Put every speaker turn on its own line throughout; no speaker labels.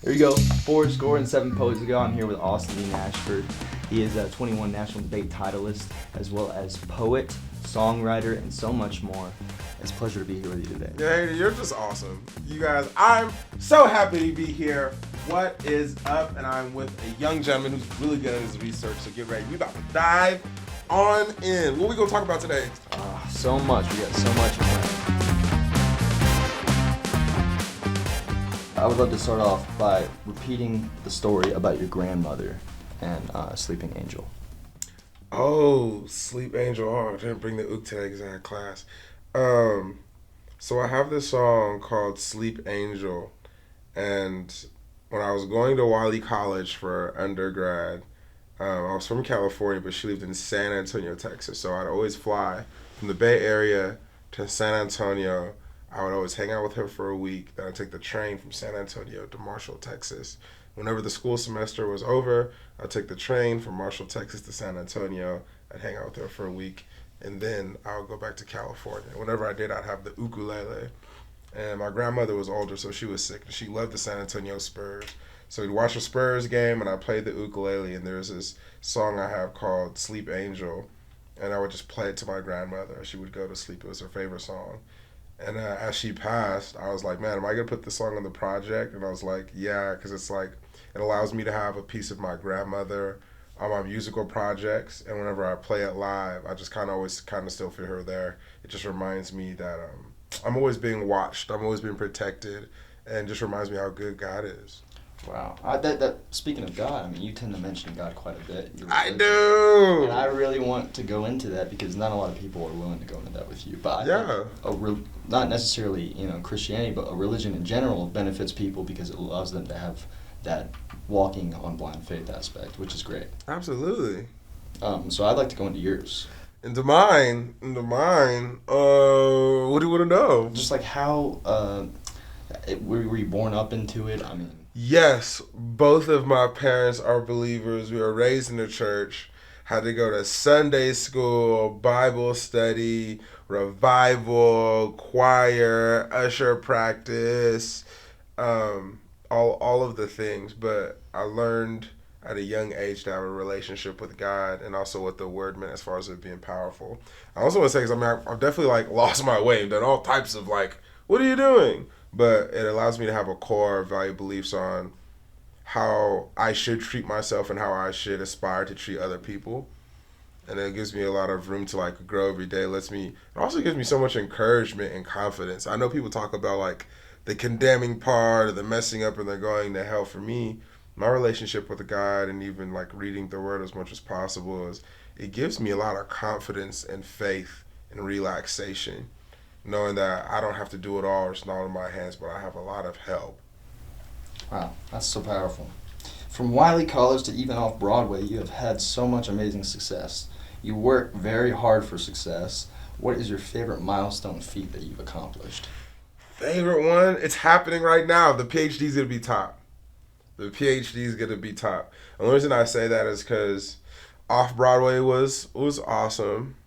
There you go. 4 score and 7 poets ago. I'm here with Dean Ashford. He is a 21 National Debate titleist, as well as poet, songwriter, and so much more. It's a pleasure to be here with you today.
Yeah, you're just awesome. You guys, I'm so happy to be here. What is up? And I'm with a young gentleman who's really good at his research, so get ready. We about to dive on in. What are we going to talk about today?
So much. We got so much in mind. I would love to start off by repeating the story about your grandmother and Sleeping Angel.
Oh, Sleep Angel. Oh, I didn't bring the ook to that exact class. So I have this song called Sleep Angel, and when I was going to Wiley College for undergrad, I was from California, but she lived in San Antonio, Texas. So I'd always fly from the Bay Area to San Antonio. I would always hang out with her for a week. Then I'd take the train from San Antonio to Marshall, Texas. Whenever the school semester was over, I'd take the train from Marshall, Texas to San Antonio. I'd hang out with her for a week, and then I would go back to California. Whenever I did, I'd have the ukulele. And my grandmother was older, so she was sick. She loved the San Antonio Spurs. So we'd watch a Spurs game, and I played the ukulele, and there's this song I have called Sleep Angel, and I would just play it to my grandmother. She would go to sleep. It was her favorite song. And as she passed, I was like, man, am I going to put this song on the project? And I was like, yeah, because it's like, it allows me to have a piece of my grandmother on my musical projects. And whenever I play it live, I just kind of always kind of still feel her there. It just reminds me that I'm always being watched. I'm always being protected. And just reminds me how good God is.
Wow. Speaking of God, I mean, you tend to mention God quite a bit.
I do.
And I really want to go into that because not a lot of people are willing to go into that with you. But I think not necessarily, Christianity, but a religion in general benefits people because it allows them to have that walking on blind faith aspect, which is great.
Absolutely.
So I'd like to go into yours.
Into mine. What do you want to know?
Just like how were you born up into it? I mean.
Yes, both of my parents are believers. We were raised in the church, had to go to Sunday school, Bible study, revival, choir, usher practice, all of the things. But I learned at a young age to have a relationship with God and also what the word meant as far as it being powerful. I also want to say, because I've definitely lost my way and done all types of what are you doing? But it allows me to have a core value beliefs on how I should treat myself and how I should aspire to treat other people. And it gives me a lot of room to grow every day. It also gives me so much encouragement and confidence. I know people talk about the condemning part or the messing up and they're going to hell. For me, my relationship with God and even reading the word as much as possible it gives me a lot of confidence and faith and relaxation. Knowing that I don't have to do it all, it's not in my hands, but I have a lot of help.
Wow, that's so powerful. From Wiley College to even off Broadway, you have had so much amazing success. You work very hard for success. What is your favorite milestone feat that you've accomplished?
Favorite one? It's happening right now. The PhD is going to be top. The PhD is going to be top. The only reason I say that is because off Broadway was awesome.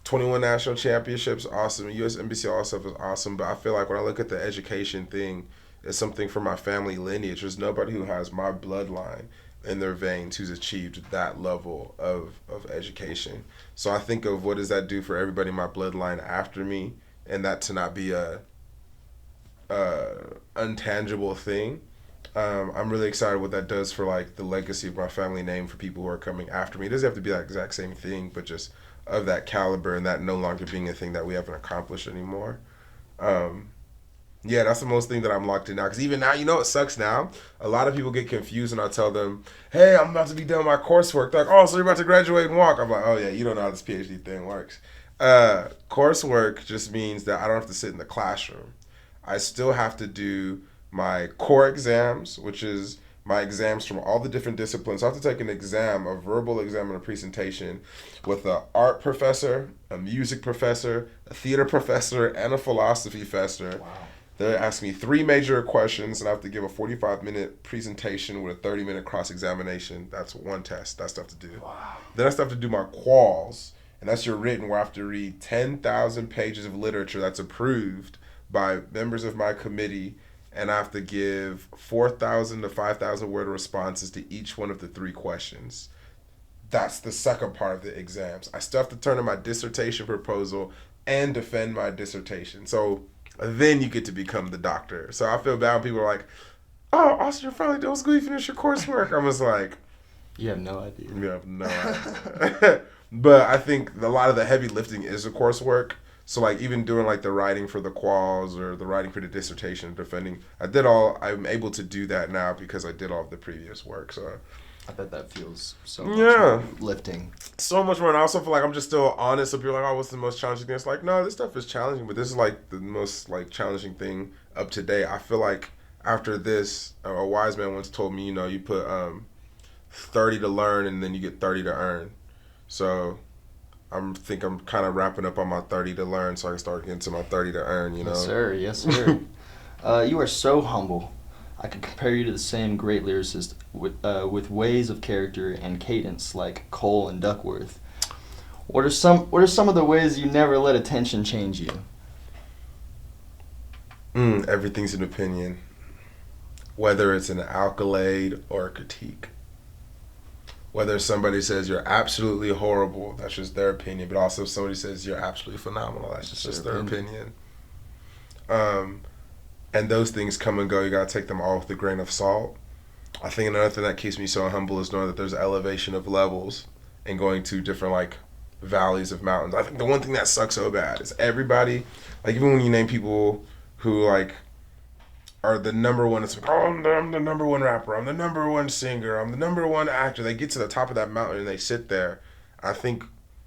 21 national championships, awesome. US NBC All-Stuff is awesome. But I feel like when I look at the education thing, it's something from my family lineage. There's nobody who has my bloodline in their veins who's achieved that level of education. So I think of what does that do for everybody in my bloodline after me, and that to not be a untangible thing. I'm really excited what that does for the legacy of my family name for people who are coming after me. It doesn't have to be that exact same thing, but just of that caliber and that no longer being a thing that we haven't accomplished anymore. That's the most thing that I'm locked in now. Because even now, it sucks now. A lot of people get confused and I tell them, hey, I'm about to be done with my coursework. They're like, oh, so you're about to graduate and walk. I'm like, oh yeah, you don't know how this PhD thing works. Coursework just means that I don't have to sit in the classroom. I still have to do my core exams, which is my exams from all the different disciplines. So I have to take an exam, a verbal exam and a presentation with an art professor, a music professor, a theater professor, and a philosophy professor.
Wow.
They ask me 3 major questions, and I have to give a 45-minute presentation with a 30-minute cross-examination. That's one test. That's stuff to do.
Wow.
Then I still have to do my quals, and that's your written, where I have to read 10,000 pages of literature that's approved by members of my committee and I have to give 4,000 to 5,000 word responses to each one of the 3 questions. That's the second part of the exams. I still have to turn in my dissertation proposal and defend my dissertation. So then you get to become the doctor. So I feel bad when people are like, oh, Austin, you're finally done school, you finished your coursework. I'm just like,
you have no idea.
You have no idea. But I think a lot of the heavy lifting is the coursework. So like even doing like the writing for the quals or the writing for the dissertation, defending, I'm able to do that now because I did all of the previous work. So
I bet that feels so much more lifting.
So much more. And I also feel like I'm just still honest. So people are like, oh, what's the most challenging thing? It's like, no, this stuff is challenging, but this is like the most like challenging thing up to date. I feel like after this, a wise man once told me, you put 30 to learn and then you get 30 to earn. So I'm kind of wrapping up on my 30 to learn so I can start getting to my 30 to earn,
Yes, sir. Yes, sir. You are so humble. I could compare you to the same great lyricist with ways of character and cadence like Cole and Duckworth. What are some of the ways you never let attention change you?
Everything's an opinion. Whether it's an accolade or a critique. Whether somebody says you're absolutely horrible, that's just their opinion. But also if somebody says you're absolutely phenomenal, that's just their opinion. And those things come and go. You got to take them all with a grain of salt. I think another thing that keeps me so humble is knowing that there's elevation of levels and going to different like valleys of mountains. I think the one thing that sucks so bad is everybody, like even when you name people who like are the number one, it's like, oh, I'm the number one rapper, I'm the number one singer, I'm the number one actor. They get to the top of that mountain and they sit there. I think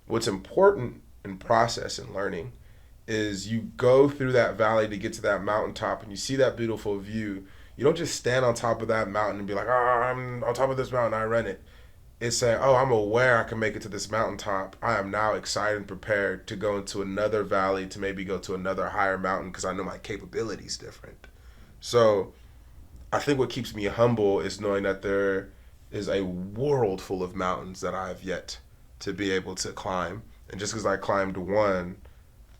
what's important in process and learning is you go through that valley to get to that mountaintop and you see that beautiful view. You don't just stand on top of that mountain and be like, oh, I'm on top of this mountain, I run it. It's saying, oh, I'm aware I can make it to this mountaintop. I am now excited and prepared to go into another valley to maybe go to another higher mountain because I know my capability is different. So I think what keeps me humble is knowing that there is a world full of mountains that I have yet to be able to climb. And just because I climbed one,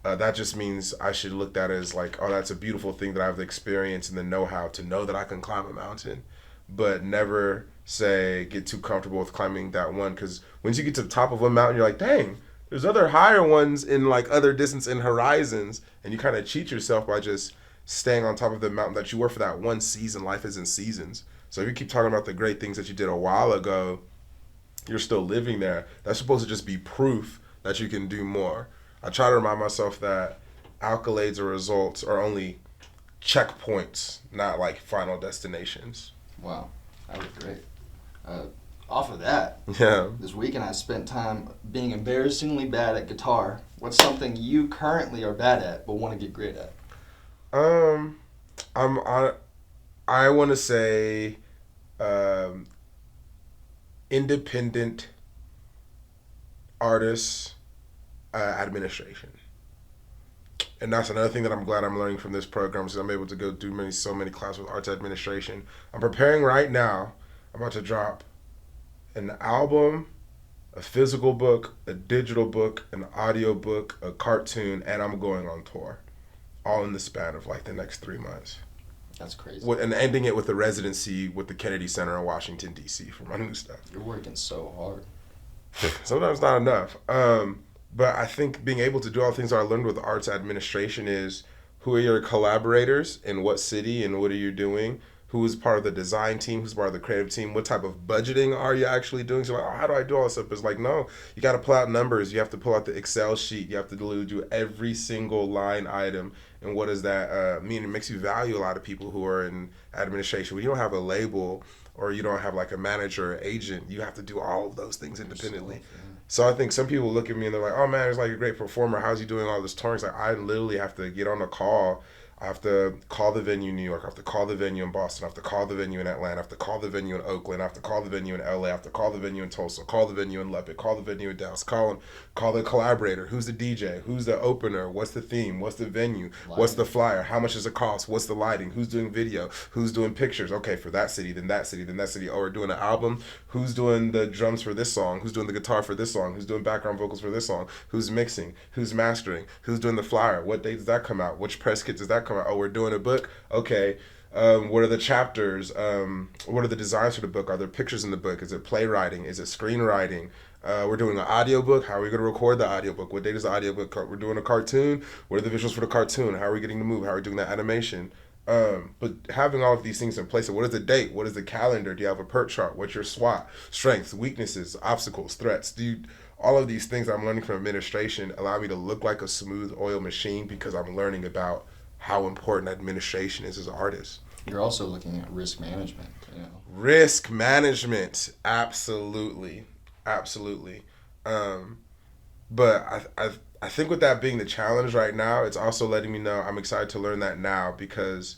that just means I should look at it as like, oh, that's a beautiful thing that I have the experience and the know-how to know that I can climb a mountain, but never get too comfortable with climbing that one. Because once you get to the top of one mountain, you're like, dang, there's other higher ones in like other distance and horizons, and you kind of cheat yourself by just staying on top of the mountain that you were for that one season. Life is in seasons. So if you keep talking about the great things that you did a while ago, you're still living there. That's supposed to just be proof that you can do more. I try to remind myself that accolades or results are only checkpoints, not like final destinations.
Wow, that was great. Off of that, this weekend I spent time being embarrassingly bad at guitar. What's something you currently are bad at but want to get great at?
I want to say independent artists administration. And that's another thing that I'm glad I'm learning from this program, is I'm able to go do so many classes with arts administration. I'm preparing right now. I'm about to drop an album, a physical book, a digital book, an audio book, a cartoon, and I'm going on tour, all in the span of like the next 3 months.
That's crazy.
And ending it with a residency with the Kennedy Center in Washington, D.C. for my new stuff.
You're working so hard.
Sometimes not enough. But I think being able to do all the things that I learned with arts administration is, who are your collaborators, in what city, and what are you doing? Who is part of the design team? Who's part of the creative team? What type of budgeting are you actually doing? So like, oh, how do I do all this stuff? It's like, no, you got to pull out numbers. You have to pull out the Excel sheet. You have to do every single line item. And what does that mean? It makes you value a lot of people who are in administration. When you don't have a label, or you don't have like a manager or agent, you have to do all of those things independently. So I think some people look at me and they're like, oh man, he's like a great performer. How's he doing all this touring? It's like, I literally have to get on a call. I have to call the venue in New York. I have to call the venue in Boston. I have to call the venue in Atlanta. I have to call the venue in Oakland. I have to call the venue in LA. I have to call the venue in Tulsa. Call the venue in Lubbock. Call the venue in Dallas. Call the collaborator. Who's the DJ? Who's the opener? What's the theme? What's the venue? Lighting. What's the flyer? How much does it cost? What's the lighting? Who's doing video? Who's doing pictures? Okay, for that city, then that city, then that city. Oh, we're doing an album. Who's doing the drums for this song? Who's doing the guitar for this song? Who's doing background vocals for this song? Who's mixing? Who's mastering? Who's doing the flyer? What date does that come out? Which press kit does that come out? Oh, we're doing a book. Okay, What are the chapters? What are the designs for the book? Are there pictures in the book? Is it playwriting? Is it screenwriting? We're doing an audiobook. How are we going to record the audiobook? What date is the audiobook? We're doing a cartoon. What are the visuals for the cartoon? How are we getting the move? How are we doing that animation? But having all of these things in place, what is the date? What is the calendar? Do you have a PERT chart? What's your SWOT? Strengths, weaknesses, obstacles, threats? All of these things I'm learning from administration allow me to look like a smooth oil machine because I'm learning about how important administration is as an artist.
You're also looking at risk management, you know.
Risk management, absolutely. But I think with that being the challenge right now, it's also letting me know I'm excited to learn that now, because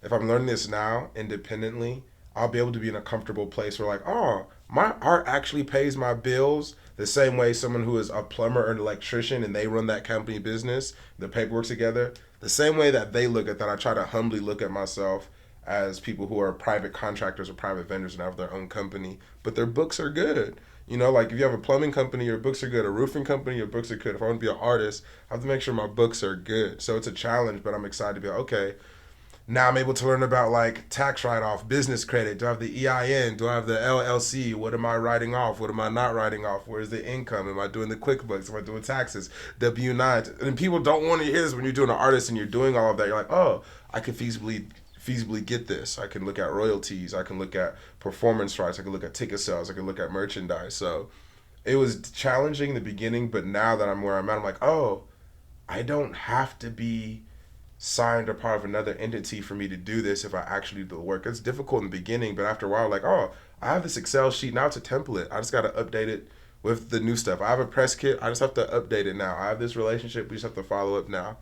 if I'm learning this now independently, I'll be able to be in a comfortable place where, like, oh, my art actually pays my bills the same way someone who is a plumber or an electrician and they run that company business, the paperwork together, the same way that they look at that, I try to humbly look at myself as people who are private contractors or private vendors and have their own company, but their books are good. You know, like if you have a plumbing company, your books are good. A roofing company, your books are good. If I want to be an artist, I have to make sure my books are good. So it's a challenge, but I'm excited to be like, okay, now I'm able to learn about like tax write-off, business credit. Do I have the EIN? Do I have the LLC? What am I writing off? What am I not writing off? Where's the income? Am I doing the QuickBooks? Am I doing taxes? W-9? And people don't want to hear this when you're doing an artist and you're doing all of that. You're like, oh, I could feasibly get this. I can look at royalties. I can look at performance rights. I can look at ticket sales. I can look at merchandise. So it was challenging in the beginning, but now that I'm where I'm at, I'm like, oh, I don't have to be signed or part of another entity for me to do this if I actually do the work. It's difficult in the beginning, but after a while, like, oh, I have this Excel sheet. Now it's a template. I just got to update it with the new stuff. I have a press kit. I just have to update it now. I have this relationship. We just have to follow up now.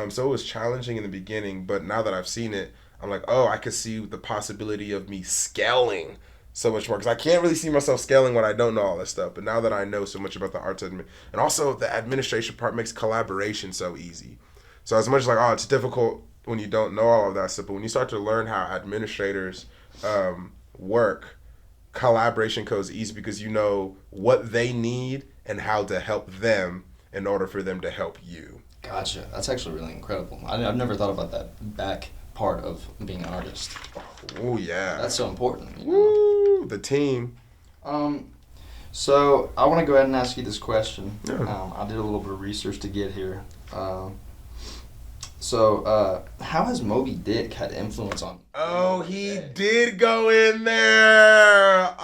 So it was challenging in the beginning, but now that I've seen it, I'm like, oh, I could see the possibility of me scaling so much more, because I can't really see myself scaling when I don't know all this stuff. But now that I know so much about the arts and also the administration part makes collaboration so easy. So as much as like, oh, it's difficult when you don't know all of that stuff, but when you start to learn how administrators work, collaboration goes easy because you know what they need and how to help them in order for them to help you.
Gotcha. That's actually really incredible. I've never thought about that back part of being an artist.
Oh yeah,
that's so important. You know?
Woo, the team.
So I want to go ahead and ask you this question.
Yeah.
I did a little bit of research to get here. So how has Moby Dick had influence on?
Oh, he did go in there.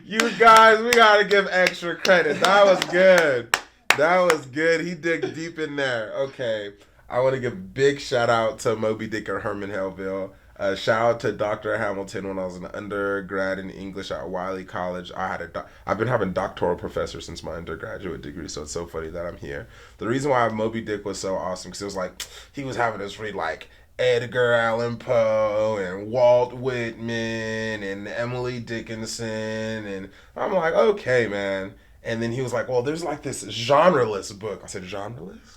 You guys, we gotta give extra credit. That was good. He dig deep in there. Okay. I want to give a big shout out to Moby Dick and Herman Melville. Shout out to Dr. Hamilton when I was an undergrad in English at Wiley College. I've been having doctoral professors since my undergraduate degree, so it's so funny that I'm here. The reason why Moby Dick was so awesome, because it was like, he was having us read like Edgar Allan Poe and Walt Whitman and Emily Dickinson, and I'm like, okay, man. And then he was like, well, there's like this genreless book. I said, genreless?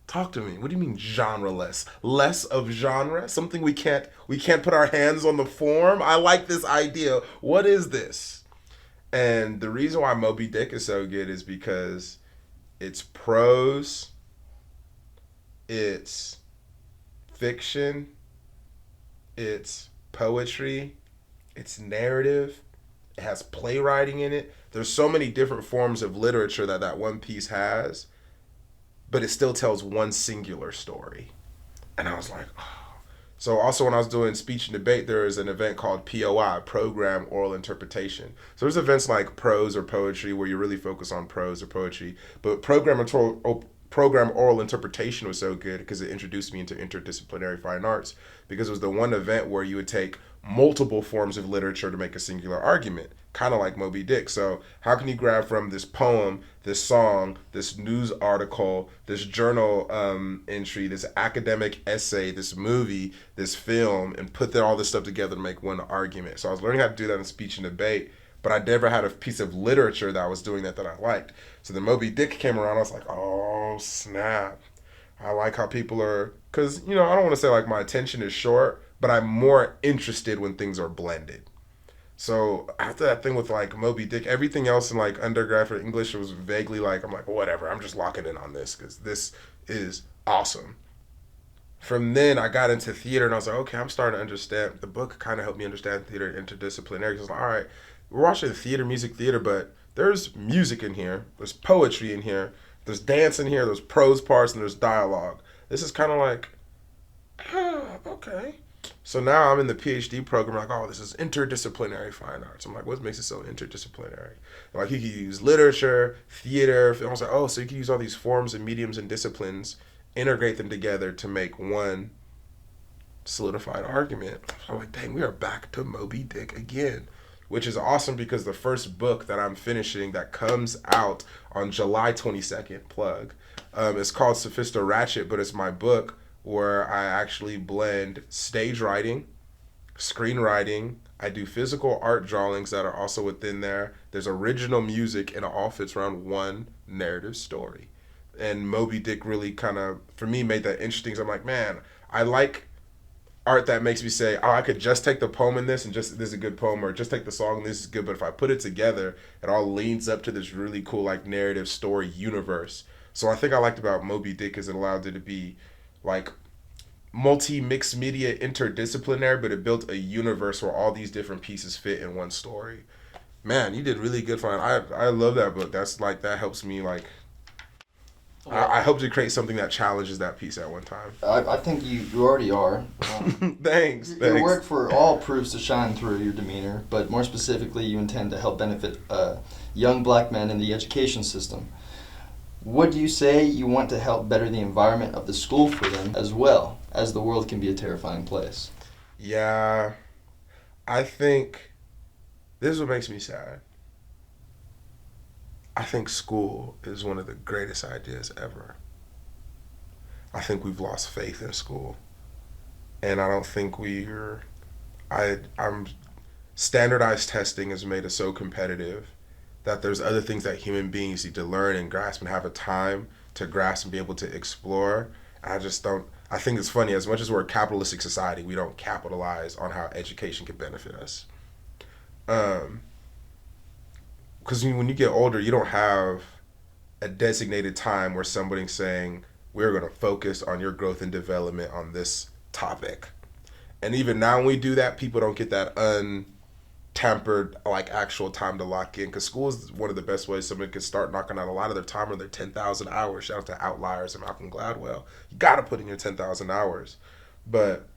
Talk to me. What do you mean genreless? Less of genre? Something we can't put our hands on the form? I like this idea. What is this? And the reason why Moby Dick is so good is because it's prose, it's fiction, it's poetry, it's narrative, it has playwriting in it. There's so many different forms of literature that one piece has, but it still tells one singular story. And I was like, oh. So also when I was doing speech and debate, there is an event called POI, Program Oral Interpretation. So there's events like prose or poetry where you really focus on prose or poetry, but program oral interpretation was so good because it introduced me into interdisciplinary fine arts, because it was the one event where you would take multiple forms of literature to make a singular argument, kind of like Moby Dick. So how can you grab from this poem, this song, this news article, this journal entry, this academic essay, this movie, this film, and put all this stuff together to make one argument? So I was learning how to do that in speech and debate, but I never had a piece of literature that I was doing that I liked. So the Moby Dick came around, I was like, oh, snap. I like how people are, because, I don't want to say like my attention is short, but I'm more interested when things are blended. So after that thing with like Moby Dick, everything else in like undergraduate English was vaguely like, I'm like, whatever, I'm just locking in on this because this is awesome. from then I got into theater and I was like, okay, I'm starting to understand. The book kind of helped me understand theater interdisciplinary. Because like, all right, we're watching theater, music theater, but there's music in here, there's poetry in here, there's dance in here, there's prose parts, and there's dialogue. This is kind of like, okay. So now I'm in the PhD program, like, oh, this is interdisciplinary fine arts. I'm like, what makes it so interdisciplinary? Like, you could use literature, theater, film. I was like, oh, so you can use all these forms and mediums and disciplines, integrate them together to make one solidified argument. I'm like, dang, we are back to Moby Dick again, which is awesome because the first book that I'm finishing that comes out on July 22nd, plug, is called Sophisto Ratchet, but it's my book where I actually blend stage writing, screenwriting. I do physical art drawings that are also within there. There's original music, and it all fits around one narrative story. And Moby Dick really kind of, for me, made that interesting. So I'm like, man, I like art that makes me say, oh, I could just take the poem in this and just, this is a good poem, or just take the song and this is good. But if I put it together, it all leads up to this really cool, like, narrative story universe. So I think I liked about Moby Dick is it allowed it to be like multi-mixed media interdisciplinary, but it built a universe where all these different pieces fit in one story. Man, you did really good for it. I love that book. That's like, that helps me like, I hope to create something that challenges that piece at one time.
I think you already are.
Thanks.
Your work for all proves to shine through your demeanor, but more specifically, you intend to help benefit young black men in the education system. Would you say you want to help better the environment of the school for them as well, as the world can be a terrifying place?
Yeah, I think this is what makes me sad. I think school is one of the greatest ideas ever. I think we've lost faith in school. And I don't think I'm standardized testing has made us so competitive that there's other things that human beings need to learn and grasp and have a time to grasp and be able to explore. I just don't, I think it's funny, as much as we're a capitalistic society, we don't capitalize on how education can benefit us. Because when you get older, you don't have a designated time where somebody's saying, we're going to focus on your growth and development on this topic. And even now when we do that, people don't get that untampered, like, actual time to lock in. Because school is one of the best ways somebody can start knocking out a lot of their time on their 10,000 hours. Shout out to Outliers and Malcolm Gladwell. You got to put in your 10,000 hours. But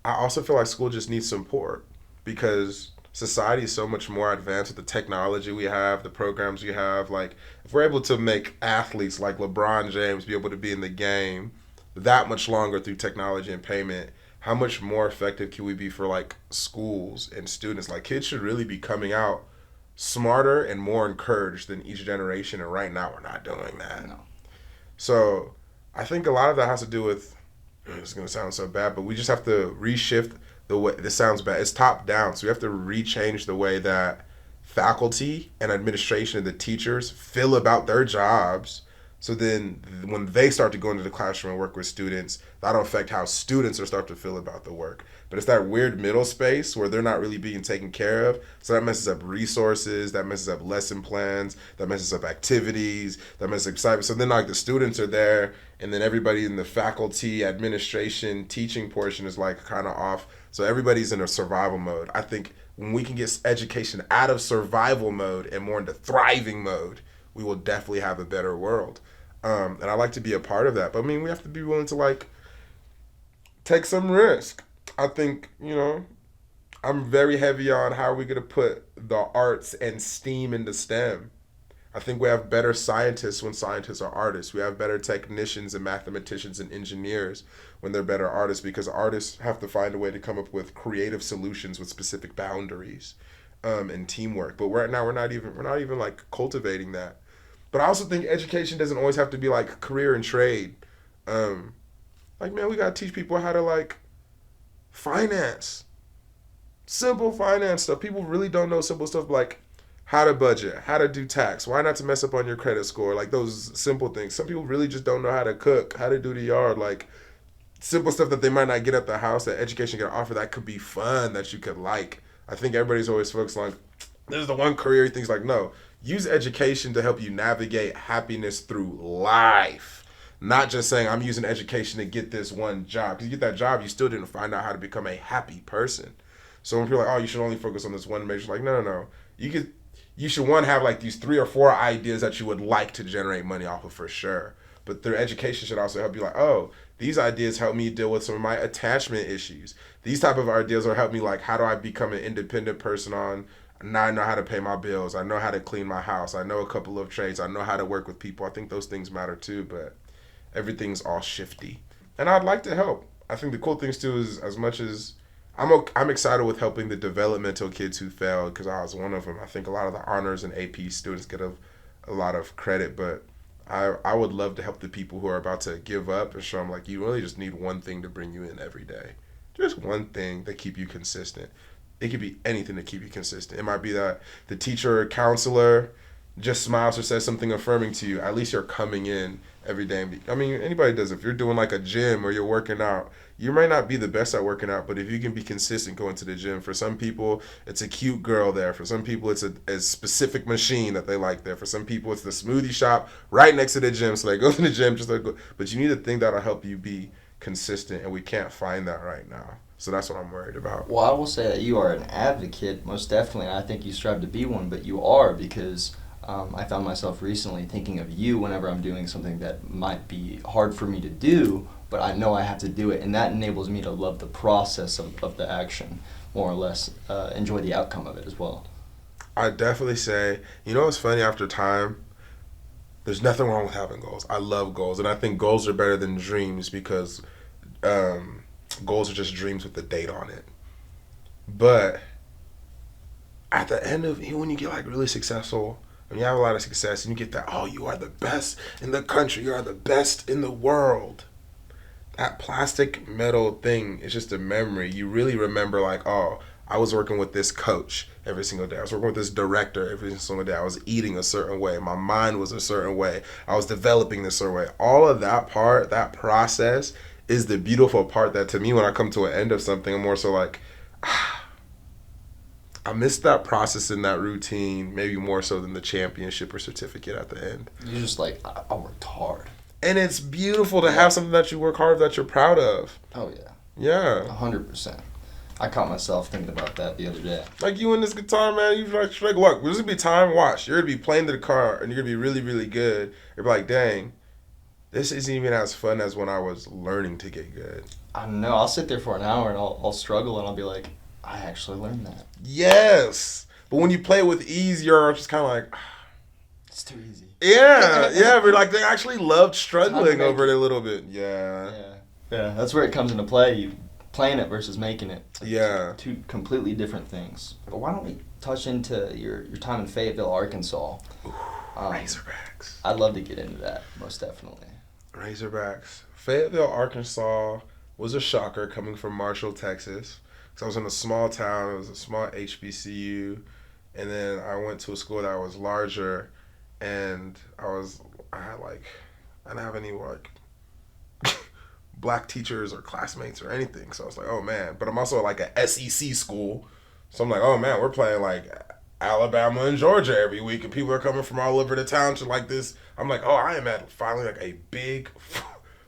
I also feel like school just needs support because society is so much more advanced with the technology we have, the programs we have. Like, if we're able to make athletes like LeBron James be able to be in the game that much longer through technology and payment, how much more effective can we be for, like, schools and students? Like, kids should really be coming out smarter and more encouraged than each generation, and right now we're not doing that.
No.
So I think a lot of that has to do with, it's going to sound so bad, but we just have to reshift the way, this sounds bad, it's top down. So we have to rechange the way that faculty and administration and the teachers feel about their jobs. So then when they start to go into the classroom and work with students, that'll affect how students will start to feel about the work. But it's that weird middle space where they're not really being taken care of. So that messes up resources, that messes up lesson plans, that messes up activities, that messes up excitement. So then, like, the students are there, and then everybody in the faculty, administration, teaching portion is, like, kind of off. So everybody's in a survival mode. I think when we can get education out of survival mode and more into thriving mode, we will definitely have a better world. And I like to be a part of that. But I mean, we have to be willing to, like, take some risk. I think, I'm very heavy on how are we going to put the arts and STEAM into STEM. I think we have better scientists when scientists are artists. We have better technicians and mathematicians and engineers when they're better artists, because artists have to find a way to come up with creative solutions with specific boundaries and teamwork. But right now we're not even like cultivating that. But I also think education doesn't always have to be like career and trade. Like, man, we got to teach people how to, like, finance. Simple finance stuff. People really don't know simple stuff like how to budget, how to do tax, why not to mess up on your credit score, like those simple things. Some people really just don't know how to cook, how to do the yard, like simple stuff that they might not get at the house that education can offer that could be fun, that you could like. I think everybody's always focused on, like, this is the one career, things like, no. Use education to help you navigate happiness through life. Not just saying I'm using education to get this one job. Because you get that job, you still didn't find out how to become a happy person. So when people are like, oh, you should only focus on this one major, like, no. You should have like these 3 or 4 ideas that you would like to generate money off of for sure. But their education should also help you like, oh, these ideas help me deal with some of my attachment issues. These type of ideas will help me like, how do I become an independent person on, now I know how to pay my bills. I know how to clean my house. I know a couple of trades. I know how to work with people. I think those things matter too, but everything's all shifty. And I'd like to help. I think the cool things too is as much as I'm excited with helping the developmental kids who failed because I was one of them. I think a lot of the honors and AP students get a lot of credit, but I would love to help the people who are about to give up and show them like you really just need one thing to bring you in every day. Just one thing that keep you consistent. It could be anything to keep you consistent. It might be that the teacher or counselor just smiles or says something affirming to you. At least you're coming in every day. I mean, anybody does. If you're doing like a gym or you're working out, you might not be the best at working out, but if you can be consistent going to the gym, for some people, it's a cute girl there. For some people, it's a specific machine that they like there. For some people, it's the smoothie shop right next to the gym. So they go to the gym just like, but you need a thing that'll help you be consistent, and we can't find that right now. So that's what I'm worried about.
Well, I will say that you are an advocate, most definitely, and I think you strive to be one, but you are because I found myself recently thinking of you whenever I'm doing something that might be hard for me to do, but I know I have to do it, and that enables me to love the process of the action, more or less, enjoy the outcome of it as well.
I definitely say, you know what's funny, after time, there's nothing wrong with having goals. I love goals, and I think goals are better than dreams because goals are just dreams with a date on it. But at the end of, when you get like really successful, when you have a lot of success and you get that, oh, you are the best in the country, you are the best in the world. That plastic metal thing is just a memory. You really remember like, oh, I was working with this coach every single day. I was working with this director every single day. I was eating a certain way. My mind was a certain way. I was developing this certain way. All of that part, that process is the beautiful part that to me when I come to an end of something, I'm more so like, I missed that process in that routine, maybe more so than the championship or certificate at the end.
You're just like, I worked hard.
And it's beautiful to have something that you work hard that you're proud of.
Oh, yeah.
Yeah.
100%. I caught myself thinking about that the other day.
Like you and this guitar, man, you're like, look, there's going to be time, watch. You're going to be playing the guitar and you're going to be really, really good. You're like, dang, this isn't even as fun as when I was learning to get good.
I don't know. I'll sit there for an hour and I'll struggle and I'll be like, I actually learned that.
Yes. But when you play with ease, you're just kind of like,
it's too easy.
Yeah, but like they actually loved struggling over it a little bit.
Yeah, that's where it comes into play. You playing it versus making it.
Yeah.
Two completely different things. But why don't we touch into your time in Fayetteville, Arkansas?
Ooh, Razorbacks.
I'd love to get into that, most definitely.
Razorbacks. Fayetteville, Arkansas was a shocker coming from Marshall, Texas. So I was in a small town. It was a small HBCU. And then I went to a school that was larger. And I didn't have any like black teachers or classmates or anything. So I was like, oh man. But I'm also like a SEC school. So I'm like, oh man, we're playing like Alabama and Georgia every week. And people are coming from all over the town to like this. I'm like, oh, I am at finally like a big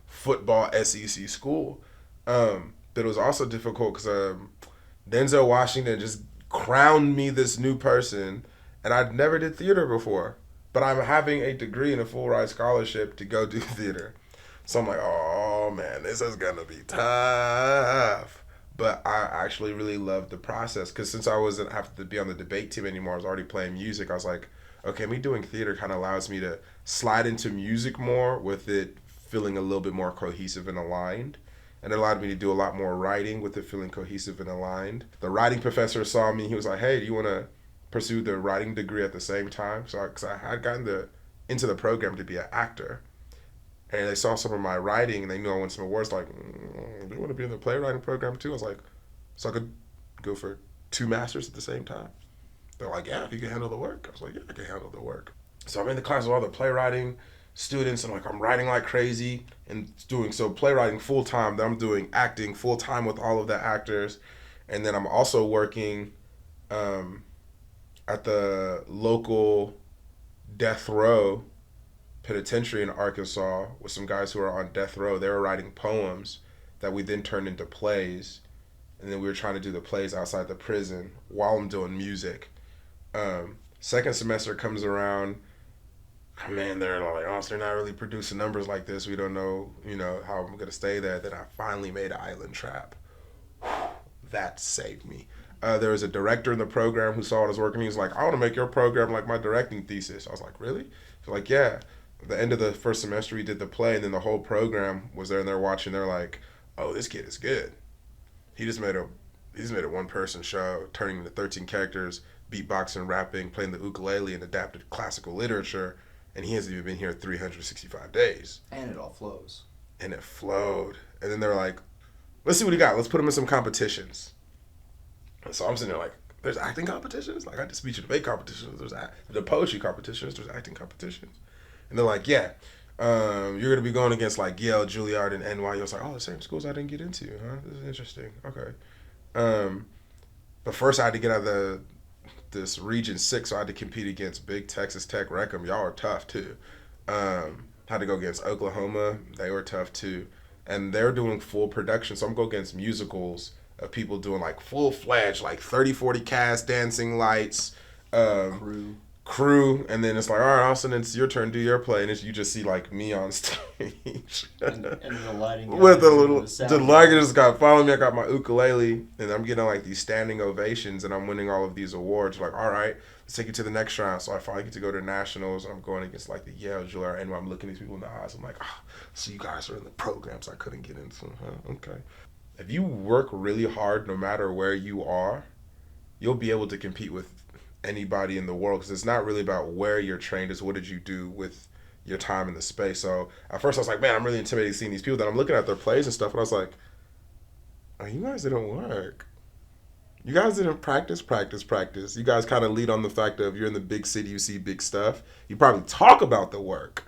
football SEC school. But it was also difficult because Denzel Washington just crowned me this new person. And I'd never did theater before. But I'm having a degree and a full ride scholarship to go do theater. So I'm like, oh man, this is going to be tough. But I actually really loved the process because since I wasn't have to be on the debate team anymore, I was already playing music. I was like, okay, me doing theater kind of allows me to slide into music more with it feeling a little bit more cohesive and aligned. And it allowed me to do a lot more writing with it feeling cohesive and aligned. The writing professor saw me. He was like, hey, do you want to pursue the writing degree at the same time? So because I had gotten into the program to be an actor. And they saw some of my writing and they knew I won some awards like, do you want to be in the playwriting program too? I was like, so I could go for 2 masters at the same time. They're like, yeah, if you can handle the work. I was like, yeah, I can handle the work. So I'm in the class with all the playwriting students and like I'm writing like crazy and doing so playwriting full time. Then I'm doing acting full time with all of the actors. And then I'm also working at the local death row penitentiary in Arkansas with some guys who were on death row. They were writing poems that we then turned into plays, and then we were trying to do the plays outside the prison while I'm doing music. Second semester comes around, man, they're like, oh, so they're not really producing numbers like this. We don't know, how I'm gonna stay there. Then I finally made Island Trap. That saved me. There was a director in the program who saw what I was working. He was like, I want to make your program like my directing thesis. I was like, really? He's like, yeah. At the end of the first semester, we did the play, and then the whole program was there, and they're watching. They're like, oh, this kid is good. He just made a one-person show, turning into 13 characters, beatboxing, rapping, playing the ukulele, and adapted classical literature, and he hasn't even been here 365 days.
And it all flows.
And it flowed. And then they're like, let's see what he got. Let's put him in some competitions. And so I'm sitting there like, there's acting competitions? Like, I did speech and debate competitions. There's the poetry competitions. There's acting competitions. And they're like, yeah, you're going to be going against like Yale, Juilliard, and NYU. I was like, oh, the same schools I didn't get into, huh? This is interesting. Okay. But first I had to get out of this Region 6, so I had to compete against Big Texas Tech, Wreckham. Y'all are tough, too. Had to go against Oklahoma. They were tough, too. And they're doing full production, so I'm going against musicals of people doing, like, full-fledged, like, 30, 40 cast, dancing lights. Crew, and then it's like, all right, Austin, it's your turn, do your play, and you just see like me on stage,
and the lighting
with a little, the lighting just got following me. I got my ukulele, and I'm getting like these standing ovations, and I'm winning all of these awards. Like, all right, let's take it to the next round. So I finally get to go to nationals, and I'm going against like the Yale, Juilliard, and I'm looking these people in the eyes. I'm like, so you guys are in the programs I couldn't get into, huh? Okay. If you work really hard, no matter where you are, you'll be able to compete with anybody in the world, because it's not really about where you're trained, it's what did you do with your time in the space. So at first I was like, man, I'm really intimidated seeing these people. Then I'm looking at their plays and stuff, and I was like, oh, you guys didn't work. You guys didn't practice. You guys kind of lead on the fact of you're in the big city, you see big stuff. You probably talk about the work,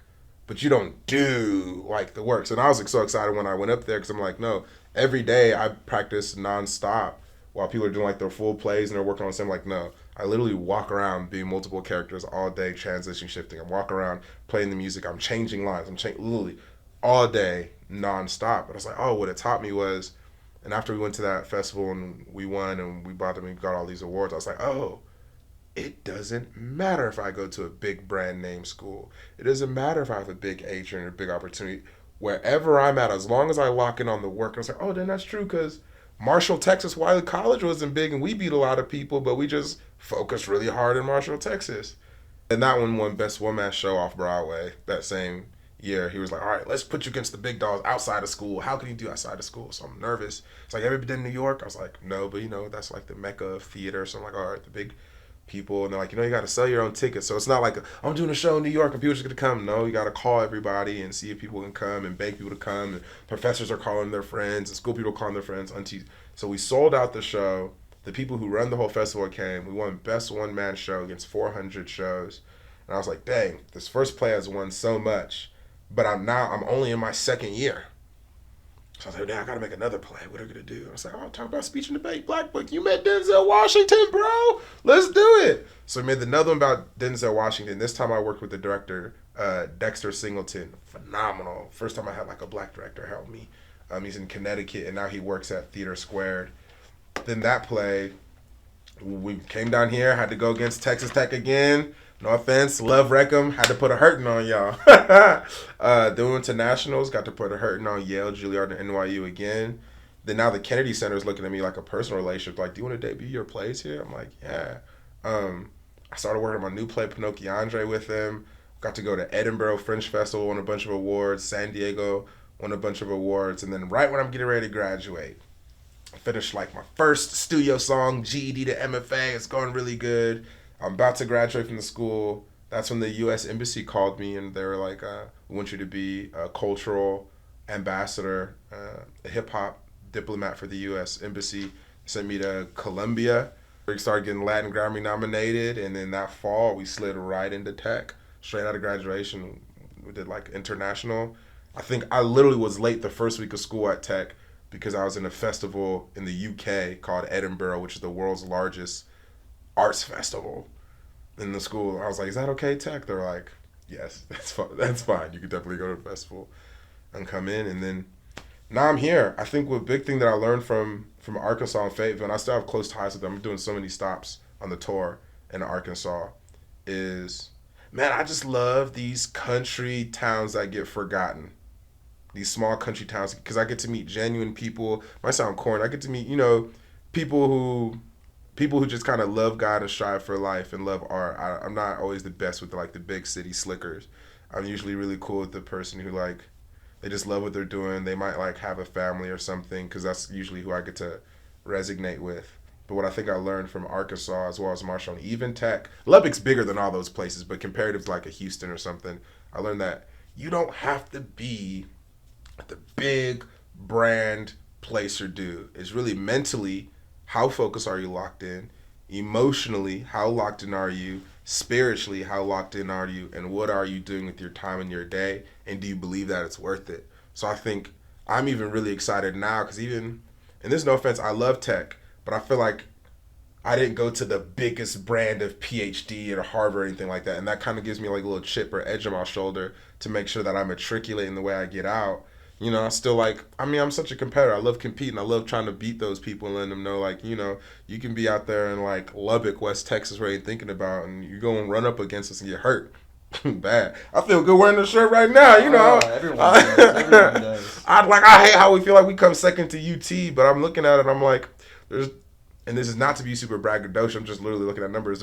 but you don't do like the work. So I was like, so excited when I went up there, because I'm like, no, every day I practice nonstop while people are doing like their full plays and they're working on the same. Like, no, I literally walk around being multiple characters all day, transition shifting. I'm walking around playing the music. I'm changing lines. Literally all day, nonstop. But I was like, oh, what it taught me was, and after we went to that festival and we won and we got all these awards, I was like, oh, it doesn't matter if I go to a big brand name school. It doesn't matter if I have a big agent or a big opportunity. Wherever I'm at, as long as I lock in on the work, I was like, oh, then that's true, because Marshall, Texas, Wiley College wasn't big, and we beat a lot of people, but we just focused really hard in Marshall, Texas. And that one won Best One-Man Show off Broadway that same year. He was like, all right, let's put you against the big dogs outside of school. How can you do outside of school? So I'm nervous. It's like, ever been in New York? I was like, no, but that's like the mecca of theater. So I'm like, all right, the big people. And they're like, you got to sell your own tickets. So it's not like, I'm doing a show in New York and people are just going to come. No, you got to call everybody and see if people can come and beg people to come. And professors are calling their friends and school people are calling their friends, aunties. So we sold out the show. The people who run the whole festival came. We won Best One-Man Show against 400 shows. And I was like, dang, this first play has won so much. But I'm only in my second year. So I was like, dang, I got to make another play. What are we going to do? I was like, talk about speech and debate, Black Book. You met Denzel Washington, bro. Let's do it. So we made another one about Denzel Washington. This time I worked with the director, Dexter Singleton. Phenomenal. First time I had like a Black director help me. He's in Connecticut, and now he works at Theater Squared. Then that play, we came down here, had to go against Texas Tech again. No offense, love Wreckham, had to put a hurting on y'all. Then we went to nationals, got to put a hurting on Yale, Juilliard, and NYU again. Then now the Kennedy Center is looking at me like a personal relationship, like, do you want to debut your plays here? I'm like, yeah. I started working on my new play, Pinocchiandre, with them. Got to go to Edinburgh Fringe Festival, won a bunch of awards. San Diego, won a bunch of awards. And then right when I'm getting ready to graduate, I finished like my first studio song, GED to MFA. It's going really good. I'm about to graduate from the school. That's when the U.S. Embassy called me, and they were like, we want you to be a cultural ambassador, a hip-hop diplomat for the U.S. Embassy. Sent me to Colombia. We started getting Latin Grammy nominated, and then that fall, we slid right into tech. Straight out of graduation, we did like international. I think I literally was late the first week of school at tech because I was in a festival in the UK called Edinburgh, which is the world's largest arts festival in the school. I was like, is that okay, tech? They're like, Yes, that's fine. That's fine. You could definitely go to the festival and come in, and then now I'm here. I think the big thing that I learned from Arkansas and Fayetteville, and I still have close ties with them. I'm doing so many stops on the tour in Arkansas. Is man, I just love these country towns that get forgotten. These small country towns because I get to meet genuine people. Might sound corny. I get to meet people who people who just kind of love God and strive for life and love art. I'm not always the best with the big city slickers. I'm usually really cool with the person who they just love what they're doing. They might have a family or something because that's usually who I get to resonate with. But what I think I learned from Arkansas as well as Marshall and even Tech, Lubbock's bigger than all those places, but comparative to a Houston or something, I learned that you don't have to be at the big brand place or do. It's really mentally, how focused are you locked in? Emotionally, how locked in are you? Spiritually, how locked in are you? And what are you doing with your time and your day? And do you believe that it's worth it? So I think I'm even really excited now because and there's no offense, I love Tech, but I feel like I didn't go to the biggest brand of PhD or Harvard or anything like that. And that kind of gives me a little chip or edge on my shoulder to make sure that I'm matriculating the way I get out. I still I'm such a competitor. I love competing. I love trying to beat those people and letting them know, you can be out there in Lubbock, West Texas, where you're thinking about, and you go and run up against us and get hurt. Bad. I feel good wearing the shirt right now.
Everyone does. Everyone does.
I hate how we feel like we come second to UT, but I'm looking at it. I'm like, and this is not to be super braggadocious. I'm just literally looking at numbers.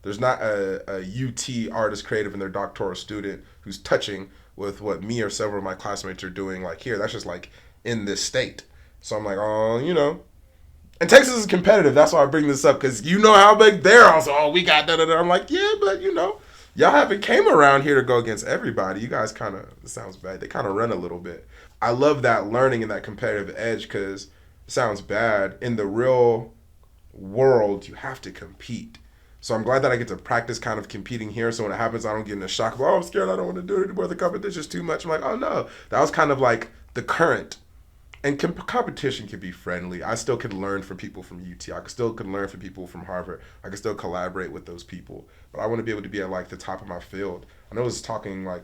There's not a UT artist creative in their doctoral student who's touching with what me or several of my classmates are doing here. That's just in this state. So I'm and Texas is competitive. That's why I bring this up because how big they're also. Oh, we got da-da-da. I'm yeah, but y'all haven't came around here to go against everybody. You guys kind of, it sounds bad, they kind of run a little bit. I love that learning and that competitive edge because it sounds bad. In the real world, you have to compete. So I'm glad that I get to practice kind of competing here. So when it happens, I don't get in a shock of, I'm scared, I don't want to do it anymore. The competition's too much. I'm oh no. That was kind of the current. And competition can be friendly. I still can learn from people from UT. I still can learn from people from Harvard. I can still collaborate with those people. But I want to be able to be at the top of my field. I know I was talking a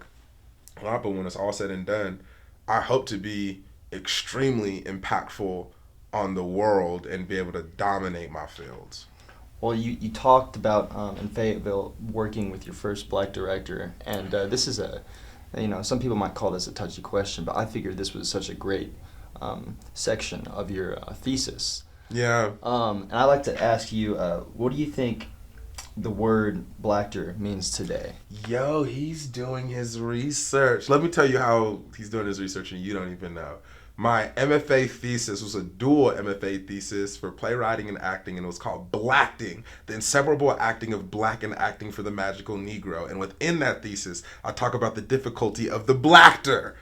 lot, but when it's all said and done, I hope to be extremely impactful on the world and be able to dominate my fields.
Well, you talked about in Fayetteville working with your first black director, and this is some people might call this a touchy question, but I figured this was such a great section of your thesis.
Yeah.
And I'd like to ask you, what do you think the word blackter means today?
Yo, he's doing his research. Let me tell you how he's doing his research and you don't even know. My MFA thesis was a dual MFA thesis for playwriting and acting, and it was called Blackting, the inseparable acting of black and acting for the magical Negro. And within that thesis, I talk about the difficulty of the blackter.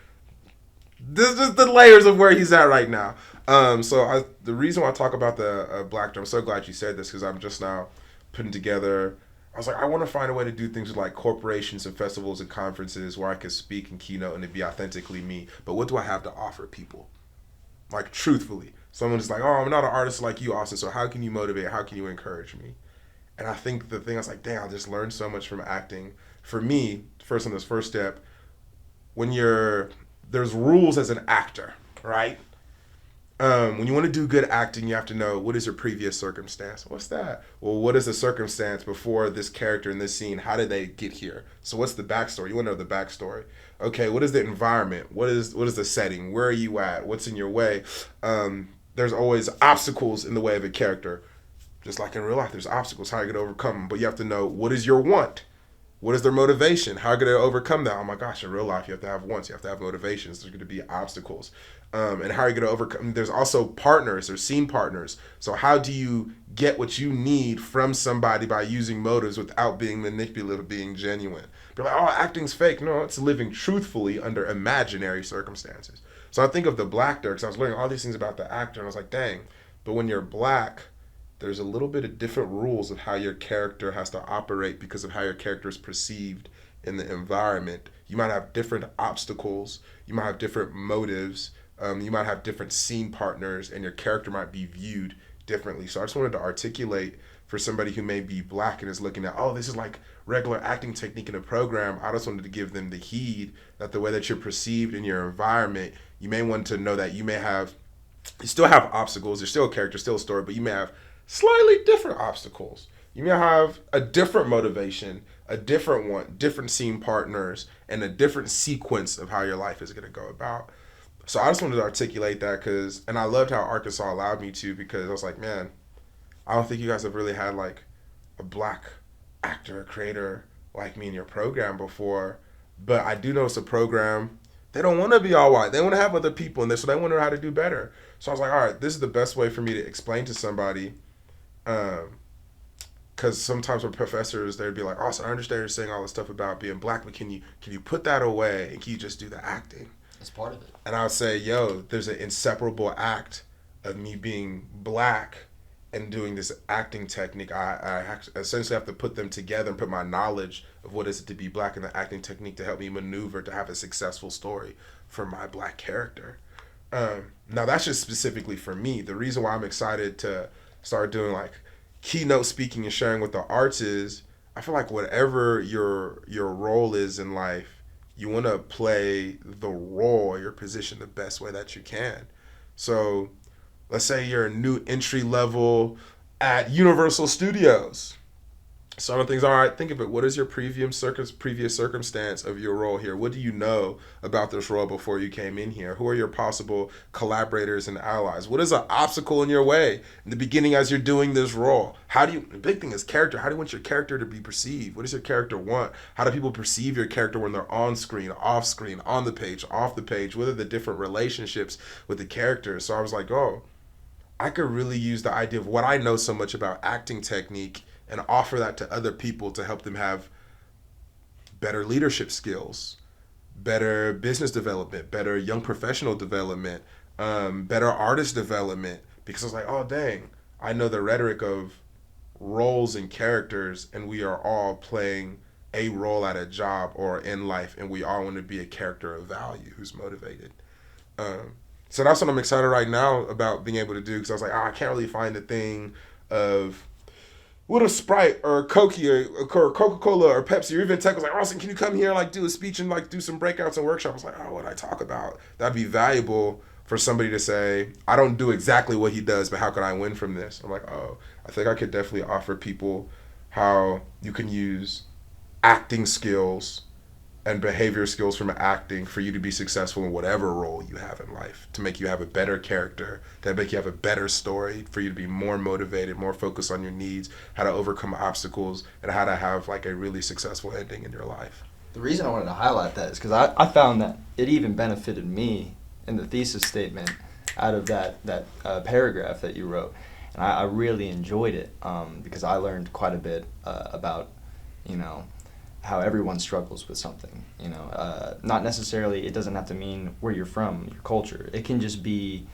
This is just the layers of where he's at right now. The reason why I talk about the blackter, I'm so glad you said this because I'm just now putting together. I was I want to find a way to do things with corporations and festivals and conferences where I could speak and keynote and it be authentically me. But what do I have to offer people? Truthfully. Someone's I'm not an artist like you, Austin, so how can you motivate? How can you encourage me? And I think the thing I was dang, I just learned so much from acting. For me, first on this first step, there's rules as an actor, right? When you want to do good acting, you have to know what is your previous circumstance. What's that? Well, what is the circumstance before this character in this scene? How did they get here? So what's the backstory? You want to know the backstory. Okay, what is the environment? What is the setting? Where are you at? What's in your way? There's always obstacles in the way of a character. Just like in real life, there's obstacles. How are you going to overcome them? But you have to know what is your want? What is their motivation? How are you going to overcome that? Oh my gosh, in real life, you have to have wants. You have to have motivations. There's going to be obstacles. And how are you going to overcome? There's also partners. There's scene partners. So how do you get what you need from somebody by using motives without being manipulative, being genuine? They're acting's fake. No, it's living truthfully under imaginary circumstances. So I think of the black because I was learning all these things about the actor, and I was dang. But when you're black, there's a little bit of different rules of how your character has to operate because of how your character is perceived in the environment. You might have different obstacles. You might have different motives. You might have different scene partners, and your character might be viewed differently. So I just wanted to articulate for somebody who may be Black and is looking at, oh, this is like regular acting technique in a program. I just wanted to give them the heed that the way that you're perceived in your environment, you may want to know that you still have obstacles. There's still a character, still a story, but you may have slightly different obstacles. You may have a different motivation, a different one, different scene partners, and a different sequence of how your life is going to go about. So I just wanted to articulate that and I loved how Arkansas allowed me to, because I was like, man, I don't think you guys have really had like a Black actor or creator like me in your program before. But I do know it's a program, they don't want to be all white. They want to have other people in there, so they want to know how to do better. So I was like, all right, this is the best way for me to explain to somebody. Because sometimes with professors, they'd be like, Austin, I understand you're saying all this stuff about being Black, but can you put that away and can you just do the acting?
That's part of it.
And I would say, yo, there's an inseparable act of me being Black and doing this acting technique. I essentially have to put them together and put my knowledge of what is it to be Black in the acting technique to help me maneuver to have a successful story for my Black character. Now that's just specifically for me. The reason why I'm excited to start doing like keynote speaking and sharing with the arts is I feel like whatever your role is in life, you want to play the role, your position the best way that you can. So let's say you're a new entry level at Universal Studios. Some of the things, all right, think of it. What is your previous circumstance of your role here? What do you know about this role before you came in here? Who are your possible collaborators and allies? What is an obstacle in your way in the beginning as you're doing this role? The big thing is character. How do you want your character to be perceived? What does your character want? How do people perceive your character when they're on screen, off screen, on the page, off the page? What are the different relationships with the characters? So I was like, oh, I could really use the idea of what I know so much about acting technique and offer that to other people to help them have better leadership skills, better business development, better young professional development, better artist development. Because I was like, oh, dang, I know the rhetoric of roles and characters, and we are all playing a role at a job or in life, and we all want to be a character of value who's motivated. So that's what I'm excited right now about being able to do, because I was like, I can't really find the thing of what a Sprite or a Coke or Coca-Cola or Pepsi or even Tech was like, Austin, can you come here and like do a speech and like do some breakouts and workshops? I was like, oh, what I talk about? That'd be valuable for somebody to say, I don't do exactly what he does, but how can I win from this? I'm like, oh, I think I could definitely offer people how you can use acting skills and behavior skills from acting for you to be successful in whatever role you have in life, to make you have a better character, to make you have a better story, for you to be more motivated, more focused on your needs, how to overcome obstacles, and how to have like a really successful ending in your life.
The reason I wanted to highlight that is because I found that it even benefited me in the thesis statement out of that paragraph that you wrote. And I really enjoyed it because I learned quite a bit about, how everyone struggles with something, not necessarily, it doesn't have to mean where you're from, your culture. It can just be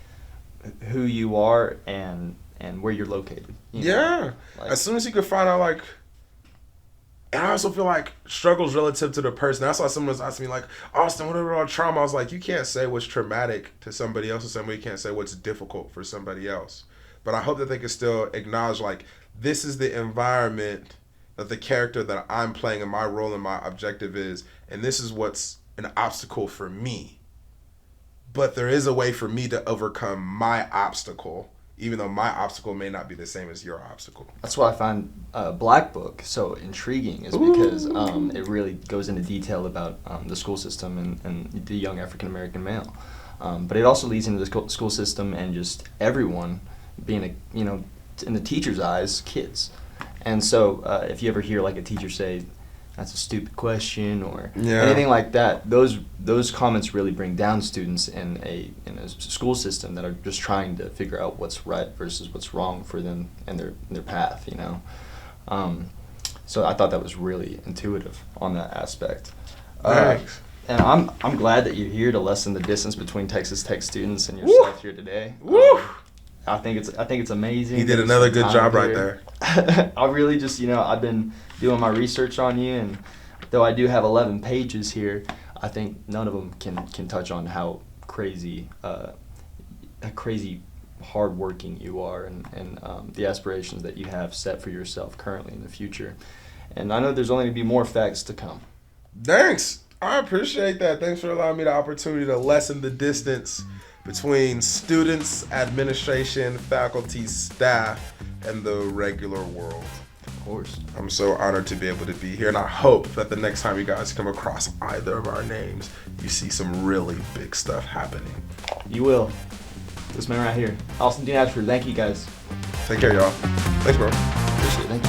who you are and where you're located.
Yeah. Like, as soon as you can find out, like, and I also feel like struggles relative to the person. That's why someone was asking me, like, Austin, what about trauma? I was like, you can't say what's traumatic to somebody else, or somebody can't say what's difficult for somebody else. But I hope that they can still acknowledge, like, this is the environment that the character that I'm playing and my role and my objective is, and this is what's an obstacle for me. But there is a way for me to overcome my obstacle, even though my obstacle may not be the same as your obstacle.
That's why I find Black Book so intriguing, is because it really goes into detail about the school system and the young African-American male. But it also leads into the school system and just everyone being, in the teacher's eyes, kids. And so if you ever hear like a teacher say, that's a stupid question, or anything like that, those comments really bring down students in a school system that are just trying to figure out what's right versus what's wrong for them and their path, So I thought that was really intuitive on that aspect.
Thanks.
And I'm glad that you're here to lessen the distance between Texas Tech students and yourself here today. I think it's amazing.
He did another good job right there.
I really just, I've been doing my research on you, and though I do have 11 pages here, I think none of them can touch on how crazy hardworking you are and the aspirations that you have set for yourself currently in the future. And I know there's only going to be more facts to come.
Thanks. I appreciate that. Thanks for allowing me the opportunity to lessen the distance between students, administration, faculty, staff, and the regular world.
Of course.
I'm so honored to be able to be here, and I hope that the next time you guys come across either of our names, you see some really big stuff happening.
You will. This man right here, Austin Dean Ashford. Thank you, guys.
Take care, y'all. Thanks, bro.
Appreciate it. Thank you.